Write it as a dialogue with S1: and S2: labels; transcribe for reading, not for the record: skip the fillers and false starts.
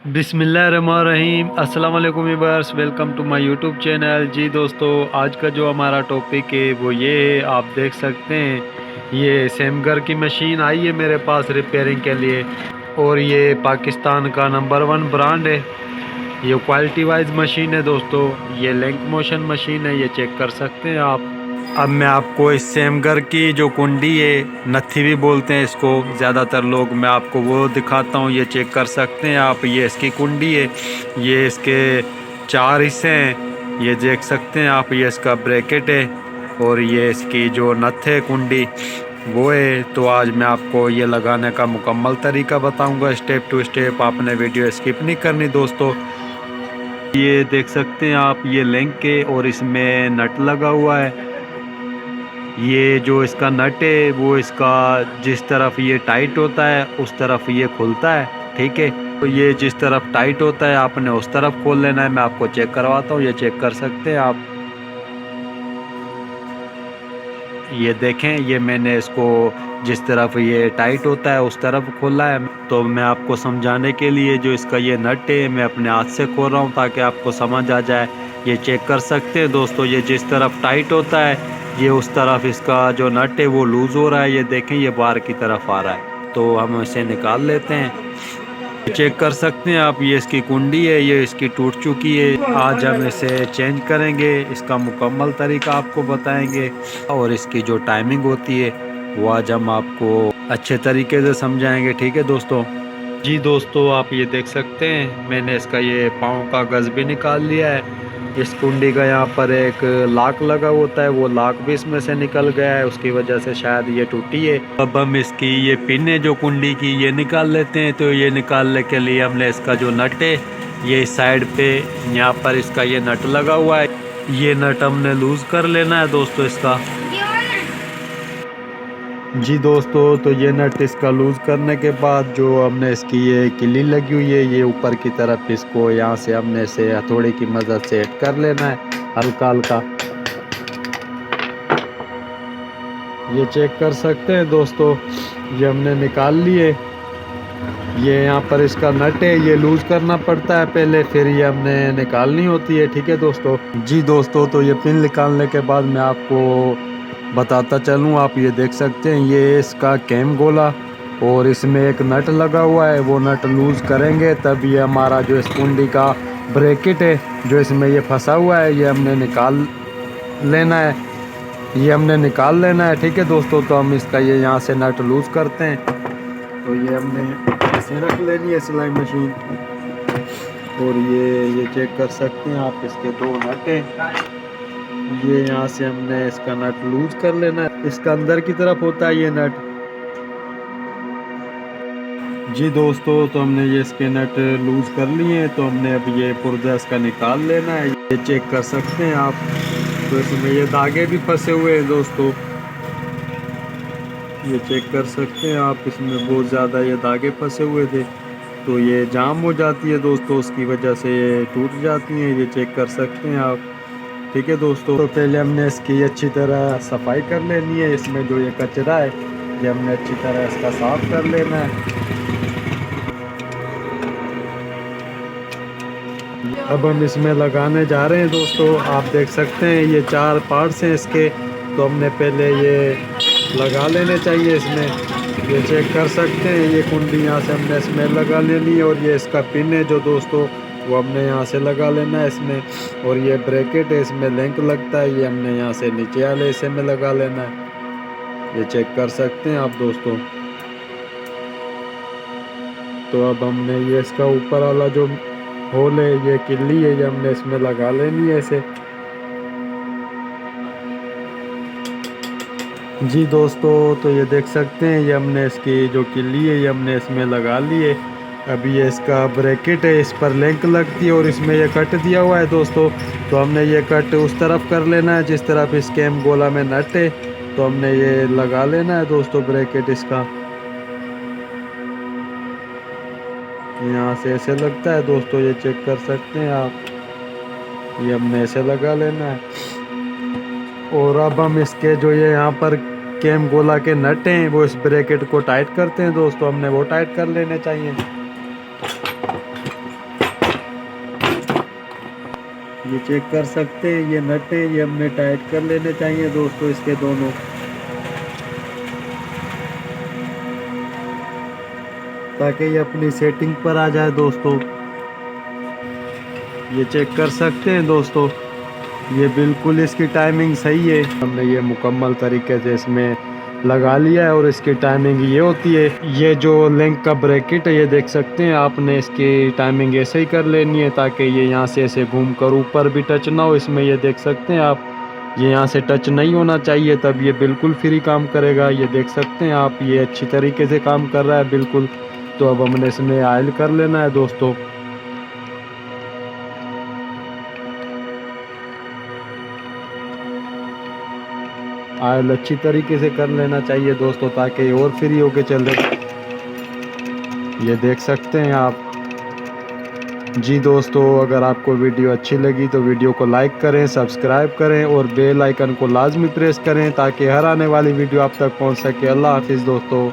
S1: बिस्मिल्लाहिर्रहमानिर्रहीम। अस्सलाम वालेकुम viewers, welcome to my YouTube channel. जी दोस्तों, आज का जो हमारा टॉपिक है वो ये है, आप देख सकते हैं ये सेमगर की मशीन आई है मेरे पास रिपेयरिंग के लिए, और ये पाकिस्तान का नंबर 1 ब्रांड है। ये क्वालिटी वाइज मशीन है दोस्तों। ये लिंक मोशन मशीन है, ये चेक कर सकते हैं आप। अब मैं आपको इस सेमगर की जो कुंडी है, नत्थी भी बोलते हैं इसको ज़्यादातर लोग, मैं आपको वो दिखाता हूँ। ये चेक कर सकते हैं आप, ये इसकी कुंडी है। ये इसके 4 हिस्से हैं, ये देख सकते हैं आप। ये इसका ब्रैकेट है और ये इसकी जो नथ है कुंडी वो है। तो आज मैं आपको ये लगाने का मुकम्मल तरीका बताऊंगा, स्टेप टू स्टेप। आपने वीडियो स्किप नहीं करनी दोस्तों। ये देख सकते हैं आप, ये लिंक है और इसमें नट लगा हुआ है। ये जो इसका नट है वो इसका जिस तरफ ये टाइट होता है उस तरफ ये खुलता है, ठीक है। तो ये जिस तरफ टाइट होता है आपने उस तरफ खोल लेना है। मैं आपको चेक करवाता हूँ, ये चेक कर सकते हैं आप। ये देखें, ये मैंने इसको जिस तरफ ये टाइट होता है उस तरफ खोला है। तो मैं आपको समझाने के लिए जो इसका ये नट है मैं अपने हाथ से खोल रहा हूँ ताकि आपको समझ आ जाए। ये चेक कर सकते हैं दोस्तों, ये जिस तरफ टाइट होता है ये उस तरफ इसका जो नट है वो लूज़ हो रहा है। ये देखें, ये बाहर की तरफ आ रहा है, तो हम इसे निकाल लेते हैं। चेक कर सकते हैं आप, ये इसकी कुंडी है, ये इसकी टूट चुकी है। आज हम इसे चेंज करेंगे, इसका मुकम्मल तरीका आपको बताएंगे और इसकी जो टाइमिंग होती है वो आज हम आपको अच्छे तरीके से समझाएंगे, ठीक है दोस्तों। जी दोस्तों, आप ये देख सकते हैं मैंने इसका ये पाँव का गज़ भी निकाल लिया है। इस कुंडी का यहाँ पर एक लाक लगा होता है, वो लाक भी इसमें से निकल गया है, उसकी वजह से शायद ये टूटी है। अब हम इसकी ये पिन है जो कुंडी की, ये निकाल लेते हैं। तो ये निकालने के लिए हमने इसका जो नट है ये इस साइड पे यहाँ पर इसका ये नट लगा हुआ है, ये नट हमने लूज़ कर लेना है दोस्तों इसका। जी दोस्तों, तो ये नट इसका लूज़ करने के बाद जो हमने इसकी ये किल्ली लगी हुई है ये ऊपर की तरफ, इसको यहाँ से हमने इसे हथौड़े की मदद से सेट कर लेना है हल्का हल्का। ये चेक कर सकते हैं दोस्तों, ये हमने निकाल लिए। ये यहाँ पर इसका नट है, ये लूज़ करना पड़ता है पहले, फिर ये हमने निकालनी होती है, ठीक है दोस्तों। जी दोस्तों, तो ये पिन निकालने के बाद मैं आपको बताता चलूँ। आप ये देख सकते हैं ये इसका कैम गोला और इसमें एक नट लगा हुआ है, वो नट लूज़ करेंगे तब ये हमारा जो इस कुंडी का ब्रैकेट है जो इसमें ये फंसा हुआ है ये हमने निकाल लेना है। ये हमने निकाल लेना है, ठीक है दोस्तों। तो हम इसका ये यहाँ से नट लूज़ करते हैं। तो ये हमने ऐसे रख लेनी है सिलाई मशीन, और ये चेक कर सकते हैं आप, इसके 2 नट हैं। ये यहाँ से हमने इसका नट लूज़ कर लेना है, इसका अंदर की तरफ होता है ये नट। जी दोस्तों, तो हमने ये इसके नट लूज़ कर लिए हैं, तो हमने अब ये पुर्जा इसका निकाल लेना है। ये चेक कर सकते हैं आप, तो इसमें ये धागे भी फंसे हुए हैं दोस्तों। ये चेक कर सकते हैं आप, इसमें बहुत ज़्यादा ये धागे फंसे हुए थे, तो ये जाम हो जाती है दोस्तों, उसकी वजह से ये टूट जाती हैं। ये चेक कर सकते हैं आप, ठीक है दोस्तों। तो पहले हमने इसकी अच्छी तरह सफाई कर लेनी है, इसमें जो ये कचरा है ये हमने अच्छी तरह इसका साफ़ कर लेना है। अब हम इसमें लगाने जा रहे हैं दोस्तों। आप देख सकते हैं ये 4 पार्ट्स हैं इसके, तो हमने पहले ये लगा लेने चाहिए इसमें। ये चेक कर सकते हैं, ये कुंडी यहाँ से हमने इसमें लगा लेनी है, और ये इसका पिन है जो दोस्तों वो हमने यहाँ से लगा लेना है इसमें। और ये ब्रैकेट है, इसमें लिंक लगता है, ये हमने यहाँ से नीचे वाले हिस्से में लगा लेना है। ये चेक कर सकते हैं आप दोस्तों। तो अब हमने ये इसका ऊपर वाला जो होल है, ये किल्ली है, ये हमने इसमें लगा लेनी है इसे। जी दोस्तों, तो ये देख सकते हैं ये हमने इसकी जो किल्ली है ये हमने इसमें लगा ली है। अब ये इसका ब्रैकेट है, इस पर लिंक लगती है और इसमें ये कट दिया हुआ है दोस्तों। तो हमने ये कट उस तरफ कर लेना है जिस तरफ इस कैम गोला में नट है, तो हमने ये लगा लेना है दोस्तों ब्रैकेट इसका। यहाँ से ऐसे लगता है दोस्तों, ये चेक कर सकते हैं आप, ये हमने ऐसे लगा लेना है। और अब हम इसके जो ये यहाँ पर कैम गोला के नट हैं वो इस ब्रैकेट को टाइट करते हैं दोस्तों, हमने वो टाइट कर लेने चाहिए। ये चेक कर सकते हैं, ये नट है, ये हमने टाइट कर लेने चाहिए दोस्तों इसके दोनों, ताकि ये अपनी सेटिंग पर आ जाए दोस्तों। ये चेक कर सकते हैं दोस्तों, ये बिल्कुल इसकी टाइमिंग सही है। हमने ये मुकम्मल तरीके से इसमें लगा लिया है और इसकी टाइमिंग ये होती है। ये जो लिंक का ब्रैकेट है ये देख सकते हैं, आपने इसकी टाइमिंग ऐसे ही कर लेनी है ताकि ये यहाँ से ऐसे घूम कर ऊपर भी टच ना हो। इसमें ये देख सकते हैं आप, ये यहाँ से टच नहीं होना चाहिए, तब ये बिल्कुल फ्री काम करेगा। ये देख सकते हैं आप, ये अच्छी तरीके से काम कर रहा है बिल्कुल। तो अब हमने इसमें ऑयल कर लेना है दोस्तों। ऑयल अच्छी तरीके से कर लेना चाहिए दोस्तों ताकि और फ्री होके चले। ये देख सकते हैं आप। जी दोस्तों, अगर आपको वीडियो अच्छी लगी तो वीडियो को लाइक करें, सब्सक्राइब करें और बेल आइकन को लाजमी प्रेस करें ताकि हर आने वाली वीडियो आप तक पहुंच सके। अल्लाह हाफिज़ दोस्तों।